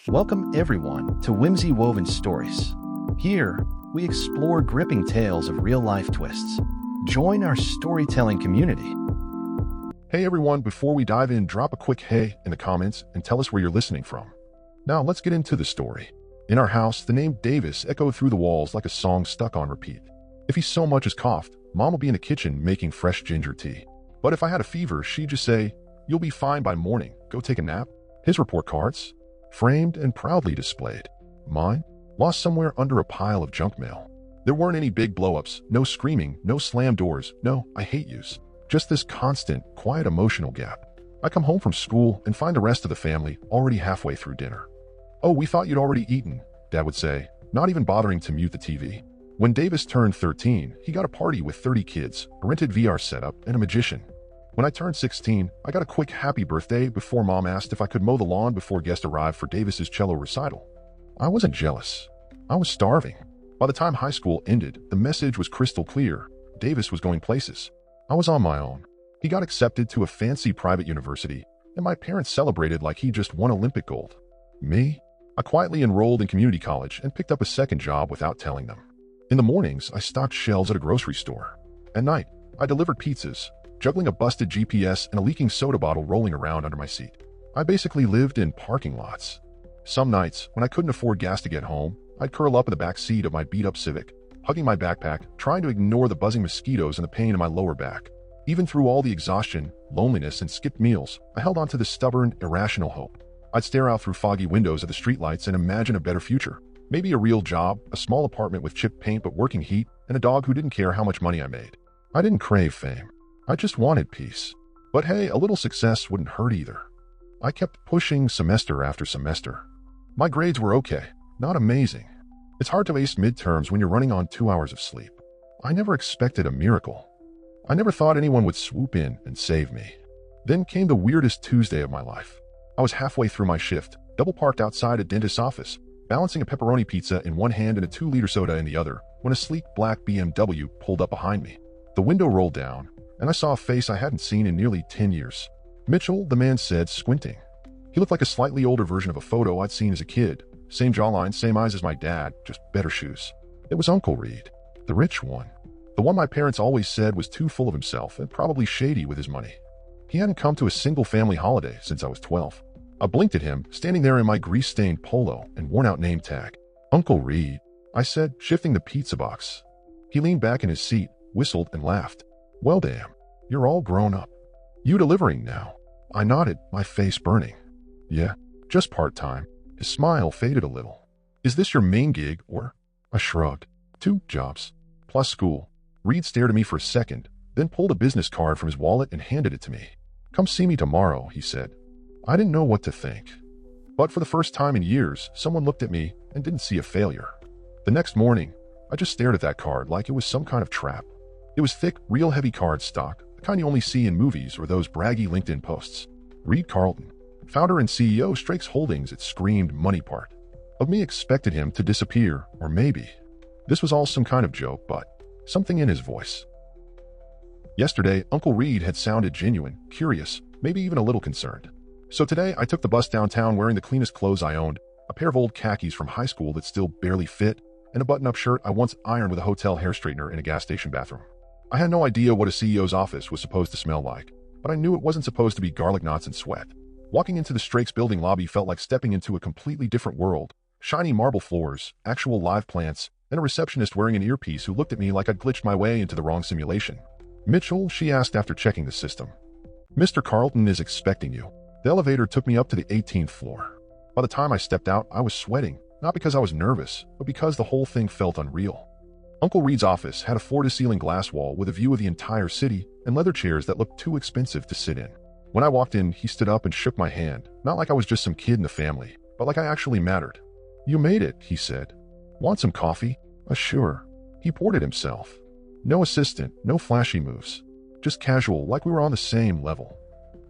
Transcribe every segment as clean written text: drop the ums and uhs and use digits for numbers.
Welcome everyone to Whimsy Woven Stories. Here, we explore gripping tales of real-life twists. Join our storytelling community. Hey everyone, before we dive in, drop a quick hey in the comments and tell us where you're listening from. Now let's get into the story. In our house, the name Davis echoed through the walls like a song stuck on repeat. If he so much as coughed, Mom would be in the kitchen making fresh ginger tea. But if I had a fever, she'd just say, "You'll be fine by morning, go take a nap." His report cards, framed and proudly displayed. Mine, lost somewhere under a pile of junk mail. There weren't any big blow-ups, no screaming, no slammed doors, no "I hate yous." Just this constant, quiet emotional gap. I come home from school and find the rest of the family already halfway through dinner. "Oh, we thought you'd already eaten," Dad would say, not even bothering to mute the TV. When Davis turned 13, he got a party with 30 kids, a rented VR setup, and a magician. When I turned 16, I got a quick happy birthday before Mom asked if I could mow the lawn before guests arrived for Davis's cello recital. I wasn't jealous. I was starving. By the time high school ended, the message was crystal clear. Davis was going places. I was on my own. He got accepted to a fancy private university, and my parents celebrated like he just won Olympic gold. Me? I quietly enrolled in community college and picked up a second job without telling them. In the mornings, I stocked shelves at a grocery store. At night, I delivered pizzas, juggling a busted GPS and a leaking soda bottle rolling around under my seat. I basically lived in parking lots. Some nights, when I couldn't afford gas to get home, I'd curl up in the back seat of my beat-up Civic, hugging my backpack, trying to ignore the buzzing mosquitoes and the pain in my lower back. Even through all the exhaustion, loneliness, and skipped meals, I held on to this stubborn, irrational hope. I'd stare out through foggy windows at the streetlights and imagine a better future. Maybe a real job, a small apartment with chipped paint but working heat, and a dog who didn't care how much money I made. I didn't crave fame. I just wanted peace. But hey, a little success wouldn't hurt either. I kept pushing semester after semester. My grades were okay, not amazing. It's hard to ace midterms when you're running on 2 hours of sleep. I never expected a miracle. I never thought anyone would swoop in and save me. Then came the weirdest Tuesday of my life. I was halfway through my shift, double parked outside a dentist's office, balancing a pepperoni pizza in one hand and a 2-liter soda in the other, when a sleek black BMW pulled up behind me. The window rolled down, and I saw a face I hadn't seen in nearly 10 years. "Mitchell," the man said, squinting. He looked like a slightly older version of a photo I'd seen as a kid. Same jawline, same eyes as my dad, just better shoes. It was Uncle Reed, the rich one. The one my parents always said was too full of himself and probably shady with his money. He hadn't come to a single family holiday since I was 12. I blinked at him, standing there in my grease-stained polo and worn-out name tag. "Uncle Reed," I said, shifting the pizza box. He leaned back in his seat, whistled, and laughed. "Well, damn, you're all grown up. You delivering now?" I nodded, my face burning. "Yeah, just part-time." His smile faded a little. "Is this your main gig, or?" I shrugged. "2 jobs, plus school." Reed stared at me for a second, then pulled a business card from his wallet and handed it to me. "Come see me tomorrow," he said. I didn't know what to think. But for the first time in years, someone looked at me and didn't see a failure. The next morning, I just stared at that card like it was some kind of trap. It was thick, real heavy card stock, the kind you only see in movies or those braggy LinkedIn posts. Reed Carlton, founder and CEO, Strakes Holdings. It screamed money part. Of me expected him to disappear, or maybe. This was all some kind of joke, but something in his voice. Yesterday, Uncle Reed had sounded genuine, curious, maybe even a little concerned. So today, I took the bus downtown wearing the cleanest clothes I owned, a pair of old khakis from high school that still barely fit, and a button-up shirt I once ironed with a hotel hair straightener in a gas station bathroom. I had no idea what a CEO's office was supposed to smell like, but I knew it wasn't supposed to be garlic knots and sweat. Walking into the Strakes building lobby felt like stepping into a completely different world. Shiny marble floors, actual live plants, and a receptionist wearing an earpiece who looked at me like I'd glitched my way into the wrong simulation. "Mitchell," she asked after checking the system. "Mr. Carlton is expecting you." The elevator took me up to the 18th floor. By the time I stepped out, I was sweating, not because I was nervous, but because the whole thing felt unreal. Uncle Reed's office had a floor-to-ceiling glass wall with a view of the entire city and leather chairs that looked too expensive to sit in. When I walked in, he stood up and shook my hand, not like I was just some kid in the family, but like I actually mattered. "You made it," he said. "Want some coffee?" Sure. He poured it himself. No assistant, no flashy moves. Just casual, like we were on the same level.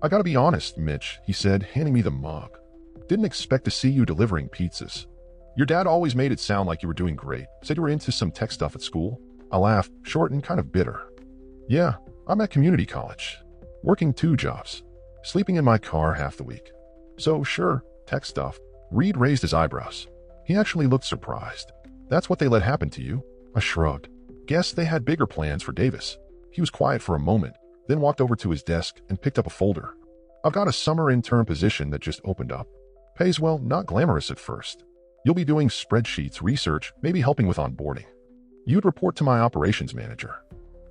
"I gotta be honest, Mitch," he said, handing me the mug. "Didn't expect to see you delivering pizzas. Your dad always made it sound like you were doing great. Said you were into some tech stuff at school." I laughed, short and kind of bitter. "Yeah, I'm at community college. Working 2 jobs. Sleeping in my car half the week. So sure, tech stuff." Reed raised his eyebrows. He actually looked surprised. That's what they let happen to you? I shrugged. Guess they had bigger plans for Davis. He was quiet for a moment, then walked over to his desk and picked up a folder. I've got a summer intern position that just opened up. Pays well, not glamorous at first. You'll be doing spreadsheets, research, maybe helping with onboarding. You'd report to my operations manager.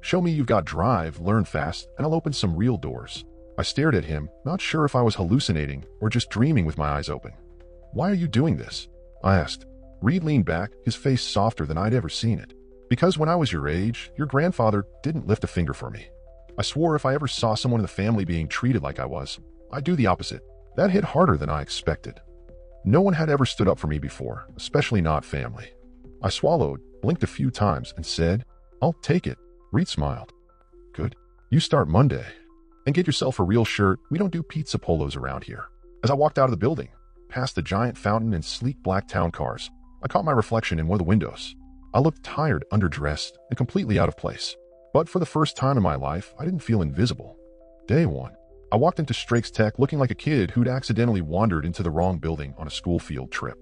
Show me you've got drive, learn fast, and I'll open some real doors. I stared at him, not sure if I was hallucinating or just dreaming with my eyes open. Why are you doing this? I asked. Reed leaned back, his face softer than I'd ever seen it. Because when I was your age, your grandfather didn't lift a finger for me. I swore if I ever saw someone in the family being treated like I was, I'd do the opposite. That hit harder than I expected. No one had ever stood up for me before, especially not family. I swallowed, blinked a few times, and said, I'll take it. Reed smiled. Good. You start Monday. And get yourself a real shirt. We don't do pizza polos around here. As I walked out of the building, past the giant fountain and sleek black town cars, I caught my reflection in one of the windows. I looked tired, underdressed, and completely out of place. But for the first time in my life, I didn't feel invisible. Day one, I walked into Strake's Tech looking like a kid who'd accidentally wandered into the wrong building on a school field trip.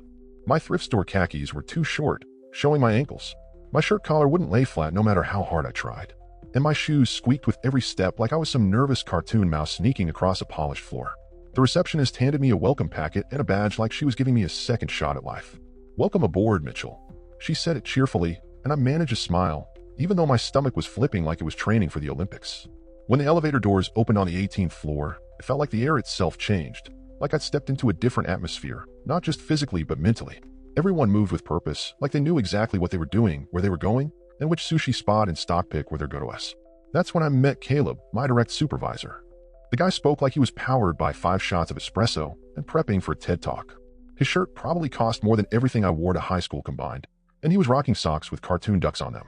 My thrift store khakis were too short, showing my ankles. My shirt collar wouldn't lay flat no matter how hard I tried. And my shoes squeaked with every step like I was some nervous cartoon mouse sneaking across a polished floor. The receptionist handed me a welcome packet and a badge like she was giving me a second shot at life. Welcome aboard, Mitchell. She said it cheerfully, and I managed to smile, even though my stomach was flipping like it was training for the Olympics. When the elevator doors opened on the 18th floor, it felt like the air itself changed, like I'd stepped into a different atmosphere, not just physically but mentally. Everyone moved with purpose, like they knew exactly what they were doing, where they were going, and which sushi spot and stock pick were their go-to-us. That's when I met Caleb, my direct supervisor. The guy spoke like he was powered by 5 shots of espresso and prepping for a TED Talk. His shirt probably cost more than everything I wore to high school combined, and he was rocking socks with cartoon ducks on them.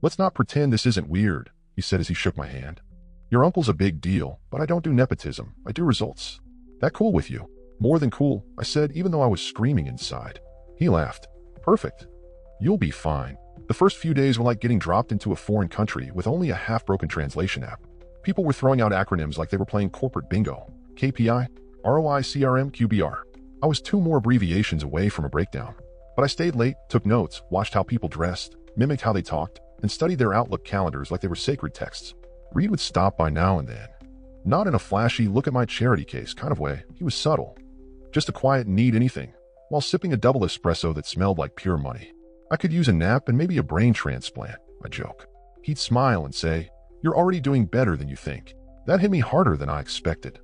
Let's not pretend this isn't weird, he said as he shook my hand. Your uncle's a big deal, but I don't do nepotism, I do results. That cool with you? More than cool, I said, even though I was screaming inside. He laughed. Perfect. You'll be fine. The first few days were like getting dropped into a foreign country with only a half-broken translation app. People were throwing out acronyms like they were playing corporate bingo. KPI, ROI, CRM, QBR. I was 2 more abbreviations away from a breakdown. But I stayed late, took notes, watched how people dressed, mimicked how they talked, and studied their Outlook calendars like they were sacred texts. Reed would stop by now and then. Not in a flashy look at my charity case kind of way, he was subtle. Just a quiet need anything, while sipping a double espresso that smelled like pure money. I could use a nap and maybe a brain transplant, I joke. He'd smile and say, You're already doing better than you think. That hit me harder than I expected.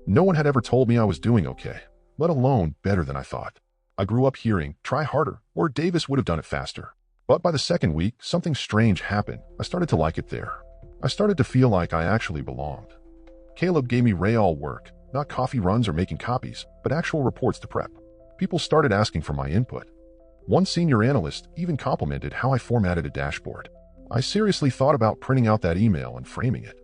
No one had ever told me I was doing okay, let alone better than I thought. I grew up hearing, try harder, or Davis would have done it faster. But by the second week, something strange happened. I started to like it there. I started to feel like I actually belonged. Caleb gave me real work, not coffee runs or making copies, but actual reports to prep. People started asking for my input. One senior analyst even complimented how I formatted a dashboard. I seriously thought about printing out that email and framing it.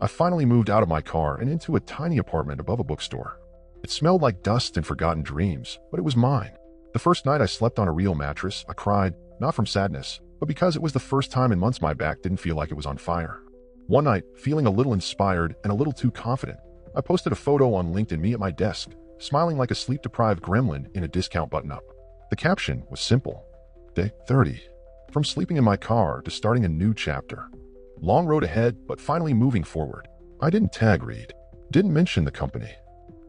I finally moved out of my car and into a tiny apartment above a bookstore. It smelled like dust and forgotten dreams, but it was mine. The first night I slept on a real mattress, I cried, not from sadness, but because it was the first time in months my back didn't feel like it was on fire. One night, feeling a little inspired and a little too confident, I posted a photo on LinkedIn, me at my desk, smiling like a sleep-deprived gremlin in a discount button-up. The caption was simple. Day 30. From sleeping in my car to starting a new chapter. Long road ahead, but finally moving forward. I didn't tag Reed. Didn't mention the company.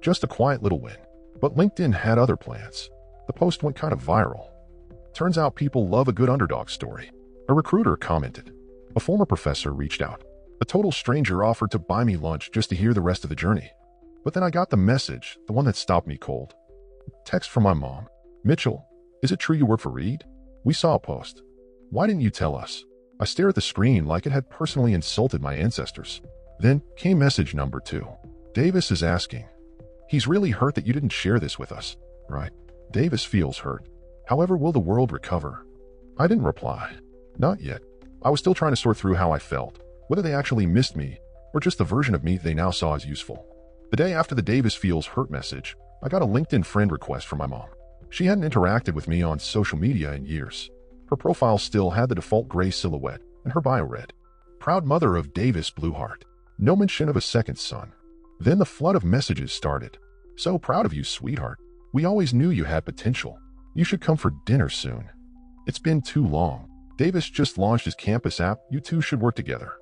Just a quiet little win. But LinkedIn had other plans. The post went kind of viral. Turns out people love a good underdog story. A recruiter commented. A former professor reached out. A total stranger offered to buy me lunch just to hear the rest of the journey. But then I got the message, the one that stopped me cold. Text from my mom. Mitchell, is it true you work for Reed? We saw a post. Why didn't you tell us? I stared at the screen like it had personally insulted my ancestors. Then came message number 2. Davis is asking. He's really hurt that you didn't share this with us, right? Davis feels hurt. However, will the world recover? I didn't reply. Not yet. I was still trying to sort through how I felt, whether they actually missed me or just the version of me they now saw as useful. The day after the Davis feels hurt message, I got a LinkedIn friend request from my mom. She hadn't interacted with me on social media in years. Her profile still had the default gray silhouette, and her bio read, Proud mother of Davis Blueheart. No mention of a second son. Then the flood of messages started. So proud of you, sweetheart. We always knew you had potential. You should come for dinner soon. It's been too long. Davis just launched his campus app. You two should work together.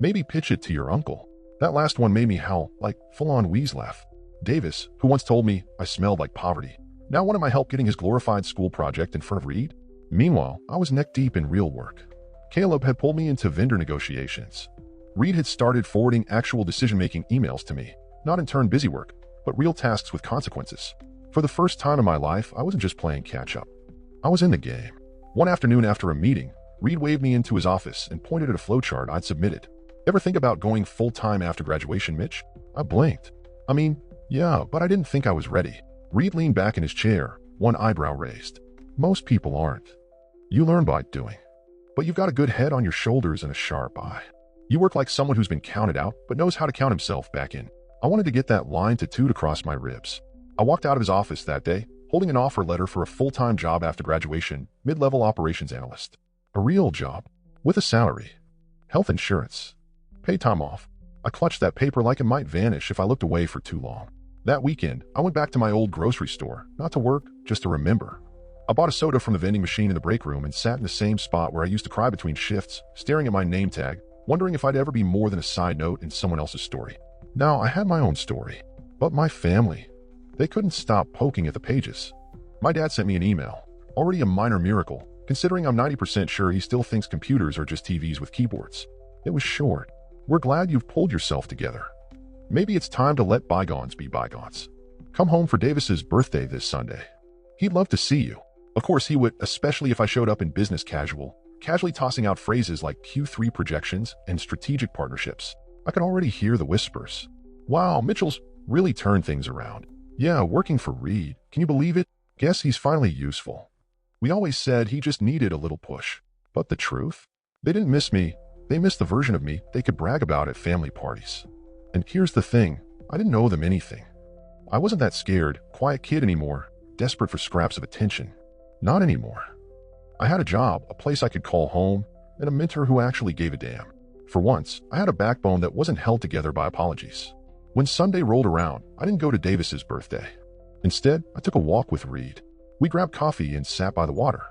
Maybe pitch it to your uncle. That last one made me howl, like full-on wheeze laugh. Davis, who once told me I smelled like poverty, now wanted my help getting his glorified school project in front of Reed? Meanwhile, I was neck-deep in real work. Caleb had pulled me into vendor negotiations. Reed had started forwarding actual decision-making emails to me, not in turn busy work, but real tasks with consequences. For the first time in my life, I wasn't just playing catch-up. I was in the game. One afternoon after a meeting, Reed waved me into his office and pointed at a flowchart I'd submitted. Ever think about going full-time after graduation, Mitch? I blinked. I mean, yeah, but I didn't think I was ready. Reed leaned back in his chair, one eyebrow raised. Most people aren't. You learn by doing. But you've got a good head on your shoulders and a sharp eye. You work like someone who's been counted out, but knows how to count himself back in. I wanted to get that line tattooed across my ribs. I walked out of his office that day, holding an offer letter for a full-time job after graduation, mid-level operations analyst. A real job, with a salary, health insurance, paid time off. I clutched that paper like it might vanish if I looked away for too long. That weekend, I went back to my old grocery store, not to work, just to remember. I bought a soda from the vending machine in the break room and sat in the same spot where I used to cry between shifts, staring at my name tag, wondering if I'd ever be more than a side note in someone else's story. Now, I had my own story, but my family, they couldn't stop poking at the pages. My dad sent me an email, already a minor miracle, considering I'm 90% sure he still thinks computers are just TVs with keyboards. It was short. We're glad you've pulled yourself together. Maybe it's time to let bygones be bygones. Come home for Davis's birthday this Sunday. He'd love to see you. Of course he would, especially if I showed up in business casual, casually tossing out phrases like Q3 projections and strategic partnerships. I could already hear the whispers. Wow, Mitchell's really turned things around. Yeah, working for Reed. Can you believe it? Guess he's finally useful. We always said he just needed a little push. But the truth? They didn't miss me. They missed the version of me they could brag about at family parties. And here's the thing, I didn't owe them anything. I wasn't that scared, quiet kid anymore, desperate for scraps of attention. Not anymore. I had a job, a place I could call home, and a mentor who actually gave a damn. For once, I had a backbone that wasn't held together by apologies. When Sunday rolled around, I didn't go to Davis's birthday. Instead, I took a walk with Reed. We grabbed coffee and sat by the water.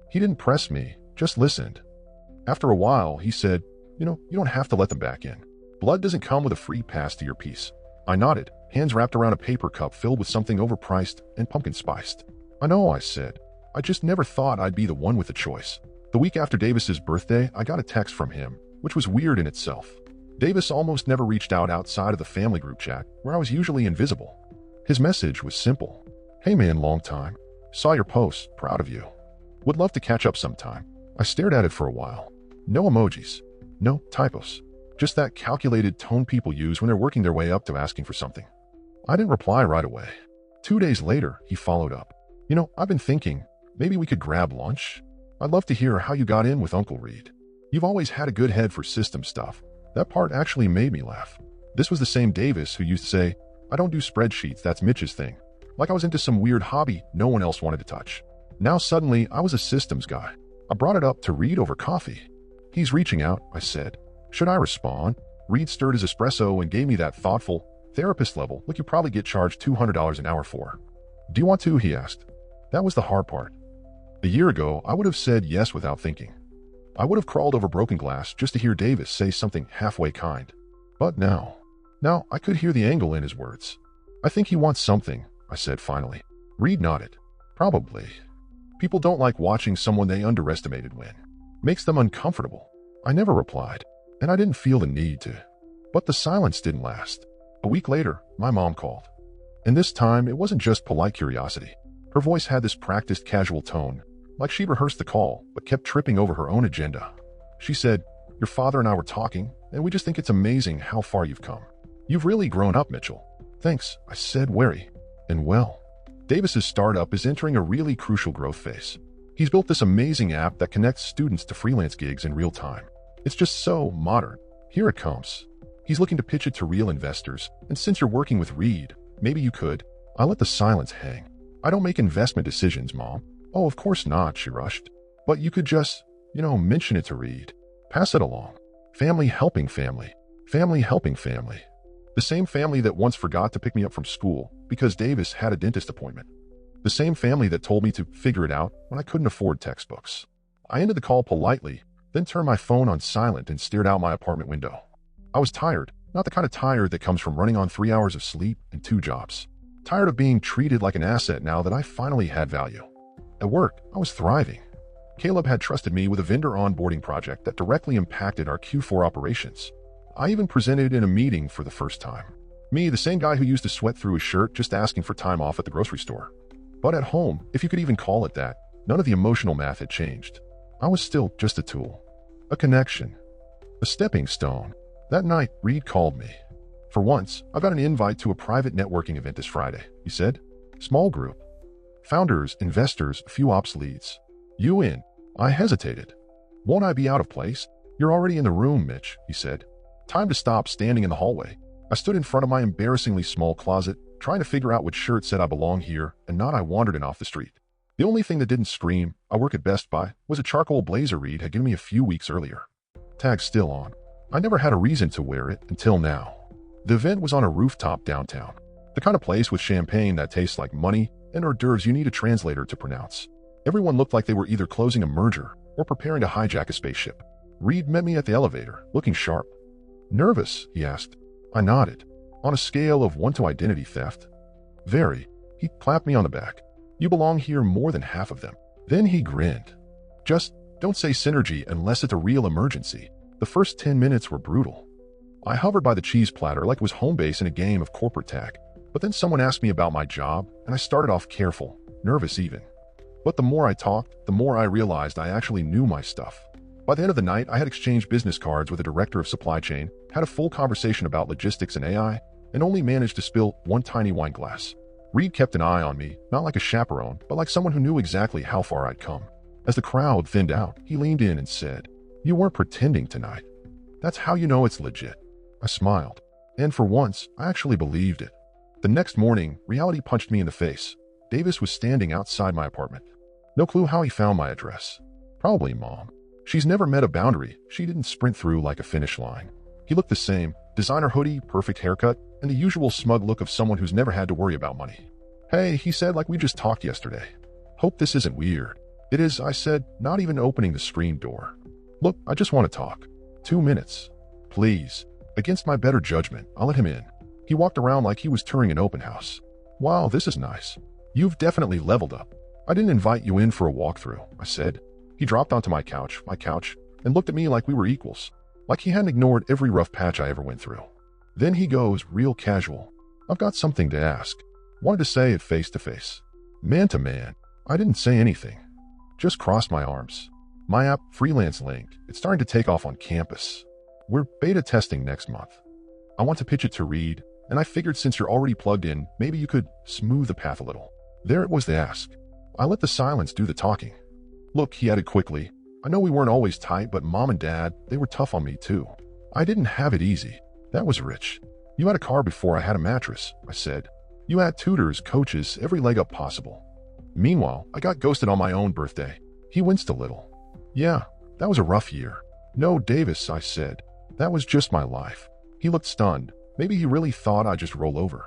He didn't press me, just listened. After a while, he said, you don't have to let them back in. Blood doesn't come with a free pass to your piece. I nodded, hands wrapped around a paper cup filled with something overpriced and pumpkin spiced. I know, I said. I just never thought I'd be the one with the choice. The week after Davis's birthday, I got a text from him, which was weird in itself. Davis almost never reached out outside of the family group chat, where I was usually invisible. His message was simple. Hey man, long time. Saw your post, proud of you. Would love to catch up sometime. I stared at it for a while. No emojis. No typos. Just that calculated tone people use when they're working their way up to asking for something. I didn't reply right away. 2 days later, he followed up. I've been thinking, maybe we could grab lunch? I'd love to hear how you got in with Uncle Reed. You've always had a good head for system stuff. That part actually made me laugh. This was the same Davis who used to say, I don't do spreadsheets, that's Mitch's thing. Like I was into some weird hobby no one else wanted to touch. Now suddenly, I was a systems guy. I brought it up to Reed over coffee. He's reaching out, I said. Should I respond? Reed stirred his espresso and gave me that thoughtful, therapist level look you probably get charged $200 an hour for. Do you want to? He asked. That was the hard part. A year ago, I would have said yes without thinking. I would have crawled over broken glass just to hear Davis say something halfway kind. But now I could hear the angle in his words. I think he wants something, I said finally. Reed nodded. Probably. People don't like watching someone they underestimated win. Makes them uncomfortable. I never replied, and I didn't feel the need to. But the silence didn't last. A week later, my mom called. And this time, it wasn't just polite curiosity. Her voice had this practiced casual tone, like she'd rehearsed the call, but kept tripping over her own agenda. She said, your father and I were talking, and we just think it's amazing how far you've come. You've really grown up, Mitchell. Thanks, I said, wary. And well, Davis's startup is entering a really crucial growth phase. He's built this amazing app that connects students to freelance gigs in real time. It's just so modern. Here it comes. He's looking to pitch it to real investors, and since you're working with Reed, maybe you could. I let the silence hang. I don't make investment decisions, Mom. Oh, of course not, she rushed. But you could just, mention it to Reed. Pass it along. Family helping family. Family helping family. The same family that once forgot to pick me up from school because Davis had a dentist appointment. The same family that told me to figure it out when I couldn't afford textbooks. I ended the call politely, then turned my phone on silent and stared out my apartment window. I was tired, not the kind of tired that comes from running on 3 hours of sleep and 2 jobs. Tired of being treated like an asset now that I finally had value. At work, I was thriving. Caleb had trusted me with a vendor onboarding project that directly impacted our Q4 operations. I even presented in a meeting for the first time. Me, the same guy who used to sweat through his shirt just asking for time off at the grocery store. But at home, if you could even call it that, none of the emotional math had changed. I was still just a tool. A connection. A stepping stone. That night, Reed called me. For once, I got an invite to a private networking event this Friday, he said. Small group. Founders, investors, a few ops leads. You in? I hesitated. Won't I be out of place? You're already in the room, Mitch, he said. Time to stop standing in the hallway. I stood in front of my embarrassingly small closet, trying to figure out which shirt said I belong here and not I wandered in off the street. The only thing that didn't scream, I work at Best Buy, was a charcoal blazer Reed had given me a few weeks earlier. Tag still on. I never had a reason to wear it until now. The event was on a rooftop downtown. The kind of place with champagne that tastes like money and hors d'oeuvres you need a translator to pronounce. Everyone looked like they were either closing a merger or preparing to hijack a spaceship. Reed met me at the elevator, looking sharp. Nervous? He asked. I nodded. On a scale of 1 to identity theft? Very. He clapped me on the back. You belong here more than half of them. Then he grinned. Just don't say synergy unless it's a real emergency. The first 10 minutes were brutal. I hovered by the cheese platter like it was home base in a game of corporate tag. But then someone asked me about my job, and I started off careful, nervous even. But the more I talked, the more I realized I actually knew my stuff. By the end of the night, I had exchanged business cards with a director of supply chain, had a full conversation about logistics and AI, and only managed to spill one tiny wine glass. Reed kept an eye on me, not like a chaperone, but like someone who knew exactly how far I'd come. As the crowd thinned out, he leaned in and said, You weren't pretending tonight. That's how you know it's legit. I smiled. And for once, I actually believed it. The next morning, reality punched me in the face. Davis was standing outside my apartment. No clue how he found my address. Probably Mom. She's never met a boundary. She didn't sprint through like a finish line. He looked the same. Designer hoodie, perfect haircut, and the usual smug look of someone who's never had to worry about money. Hey, he said like we just talked yesterday. Hope this isn't weird. It is, I said, not even opening the screen door. Look, I just want to talk. 2 minutes. Please. Against my better judgment, I let him in. He walked around like he was touring an open house. Wow, this is nice. You've definitely leveled up. I didn't invite you in for a walkthrough, I said. He dropped onto my couch, and looked at me like we were equals. Like he hadn't ignored every rough patch I ever went through. Then he goes, real casual. I've got something to ask. Wanted to say it face to face. Man to man. I didn't say anything. Just crossed my arms. My app, Freelance Link, it's starting to take off on campus. We're beta testing next month. I want to pitch it to Reed, and I figured since you're already plugged in, maybe you could smooth the path a little. There it was to ask. I let the silence do the talking. Look, he added quickly, I know we weren't always tight, but Mom and Dad, they were tough on me too. I didn't have it easy. That was rich. You had a car before I had a mattress, I said. You had tutors, coaches, every leg up possible. Meanwhile, I got ghosted on my own birthday. He winced a little. Yeah, that was a rough year. No, Davis, I said. That was just my life. He looked stunned. Maybe he really thought I'd just roll over.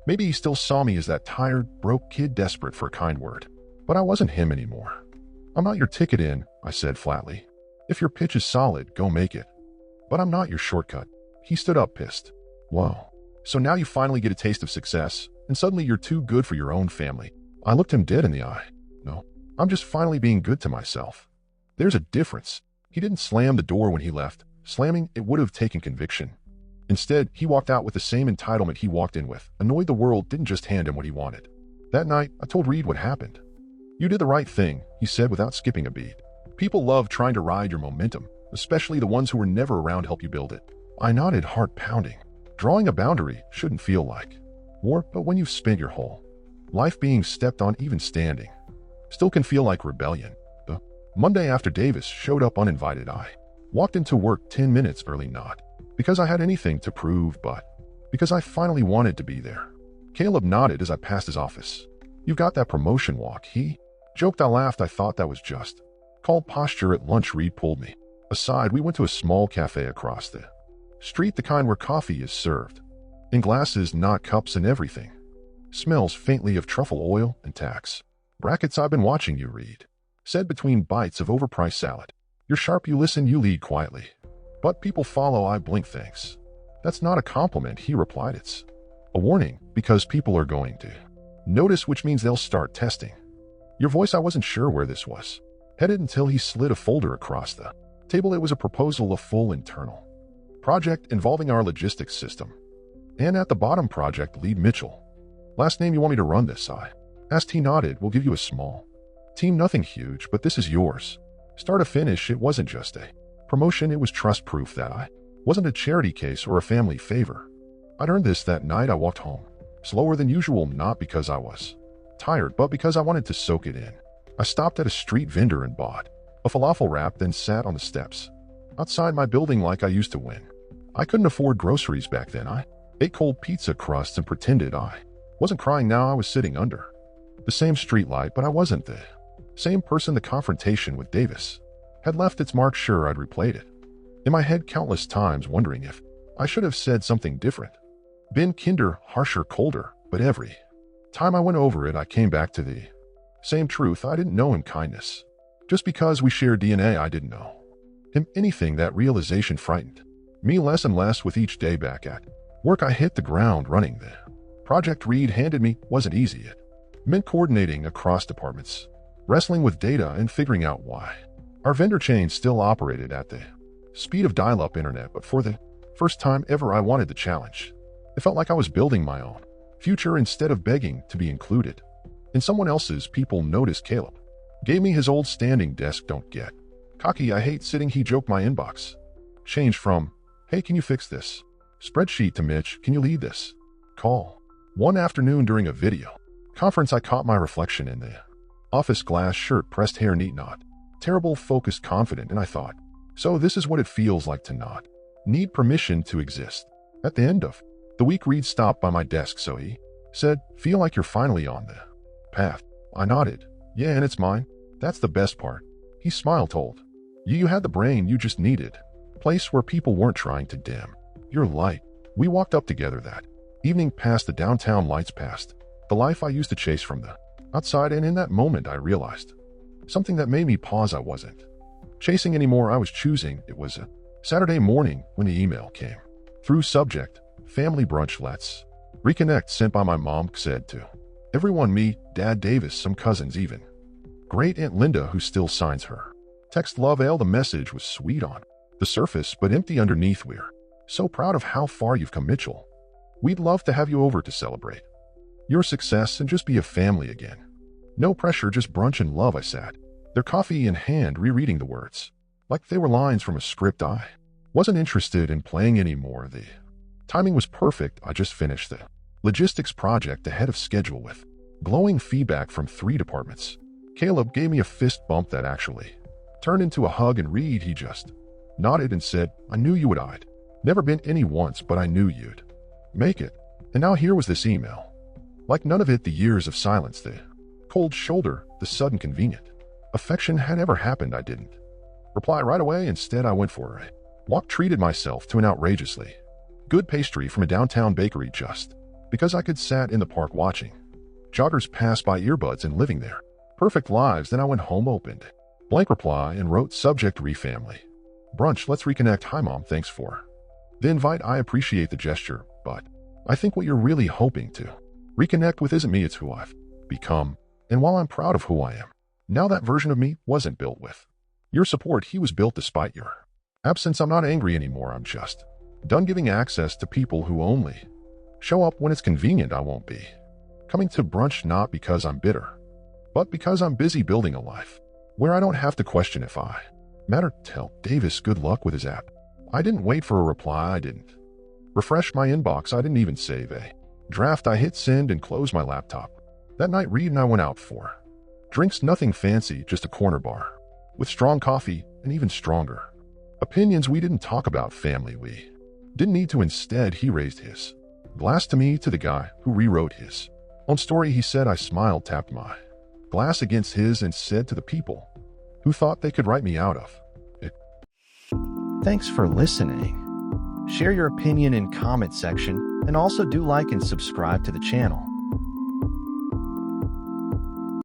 Maybe he still saw me as that tired, broke kid desperate for a kind word. But I wasn't him anymore. I'm not your ticket in, I said flatly. If your pitch is solid, go make it. But I'm not your shortcut. He stood up pissed. Whoa. So now you finally get a taste of success, and suddenly you're too good for your own family. I looked him dead in the eye. No, I'm just finally being good to myself. There's a difference. He didn't slam the door when he left. Slamming it would have taken conviction. Instead, he walked out with the same entitlement he walked in with, annoyed the world didn't just hand him what he wanted. That night, I told Reed what happened. You did the right thing, he said without skipping a beat. People love trying to ride your momentum, especially the ones who were never around to help you build it. I nodded, heart pounding. Drawing a boundary shouldn't feel like war, but when you've spent your whole life being stepped on even standing, still can feel like rebellion. The Monday after Davis showed up uninvited, I walked into work 10 minutes early, not because I had anything to prove, but because I finally wanted to be there. Caleb nodded as I passed his office. You've got that promotion walk, he joked. I laughed. I thought that was just called posture. At lunch, Reed pulled me aside. We went to a small cafe across the street, the kind where coffee is served in glasses, not cups, and everything smells faintly of truffle oil and tacks. Brackets, I've been watching you read. Said between bites of overpriced salad. You're sharp, you listen, you lead quietly. But people follow, I blink thanks. That's not a compliment, he replied, it's a warning, because people are going to notice, which means they'll start testing. Your voice, I wasn't sure where this was headed until he slid a folder across the table. It was a proposal, a full internal project involving our logistics system. And at the bottom, project lead Mitchell. Last name, you want me to run this? I asked. He nodded. We'll give you a small team, nothing huge, but this is yours. Start to finish, it wasn't just a promotion, it was trust proof that I wasn't a charity case or a family favor. I'd earned this that night. I walked home slower than usual, not because I was tired, but because I wanted to soak it in. I stopped at a street vendor and bought a falafel wrap, then sat on the steps outside my building like I used to win. I couldn't afford groceries back then. I ate cold pizza crusts and pretended I wasn't crying. Now I was sitting under the same streetlight, but I wasn't the same person. The confrontation with Davis had left its mark. Sure, I'd replayed it in my head countless times, wondering if I should have said something different. Been kinder, harsher, colder, but every time I went over it, I came back to the same truth. I didn't know him kindness. Just because we share DNA, I didn't know him anything. That realization frightened me less and less with each day back at work. I hit the ground running. The project Reed handed me wasn't easy. It meant coordinating across departments, wrestling with data, and figuring out why our vendor chain still operated at the speed of dial-up internet. But for the first time ever, I wanted the challenge. It felt like I was building my own future instead of begging to be included in someone else's. People noticed. Caleb gave me his old standing desk. Don't get cocky, I hate sitting, he joked. My inbox changed from, hey, can you fix this spreadsheet, to Mitch, can you lead this call? One afternoon during a video conference, I caught my reflection in the office. Glass shirt, pressed hair, neat, not terrible, focused, confident, and I thought, so this is what it feels like to not need permission to exist. At the end of the week, Reed stopped by my desk. So he said, feel like you're finally on the path? I nodded. Yeah, and it's mine. That's the best part. He smiled, told you had the brain, you just needed a place where people weren't trying to dim your light. We walked up together that evening, past the downtown lights, past the life I used to chase from the outside, and in that moment I realized something that made me pause. I wasn't chasing anymore, I was choosing. It was a Saturday morning when the email came through. Subject, family brunch, let's reconnect, sent by my mom. Said to everyone, me, Dad, Davis, some cousins, even great Aunt Linda, who still signs her text love Ale. The message was sweet on the surface, but empty underneath. We're so proud of how far you've come, Mitchell. We'd love to have you over to celebrate your success and just be a family again. No pressure, just brunch and love. I sat their coffee in hand, rereading the words like they were lines from a script. I wasn't interested in playing anymore. The timing was perfect. I just finished the logistics project ahead of schedule with glowing feedback from 3 departments. Caleb gave me a fist bump that actually turned into a hug, and Reed, he just nodded and said, I knew you would. I'd never been any once, but I knew you'd make it. And now here was this email. Like none of it, the years of silence, the cold shoulder, the sudden convenient affection had ever happened. I didn't reply right away. Instead, I went for a walk, treated myself to an outrageously good pastry from a downtown bakery just because I could. Sat in the park watching joggers pass by, earbuds, and living their perfect lives. Then I went home, opened blank reply, and wrote, subject, re-family brunch, let's reconnect. Hi Mom, thanks for the invite. I appreciate the gesture, but I think what you're really hoping to reconnect with isn't me, it's who I've become. And while I'm proud of who I am, now that version of me wasn't built with your support. He was built despite your absence. I'm not angry anymore. I'm just done giving access to people who only show up when it's convenient. I won't be coming to brunch, not because I'm bitter, but because I'm busy building a life where I don't have to question if I matter. Tell Davis good luck with his app. I didn't wait for a reply. I didn't refresh my inbox. I didn't even save a draft. I hit send and closed my laptop. That night, Reed and I went out for drinks, nothing fancy, just a corner bar with strong coffee and even stronger opinions. We didn't talk about family. We didn't need to. Instead, he raised his glass to me, to the guy who rewrote his own story. He said. I smiled, tapped my glass against his, and said, to the people who thought they could write me out of it. Thanks for listening. Share your opinion in comment section, and also do like and subscribe to the channel.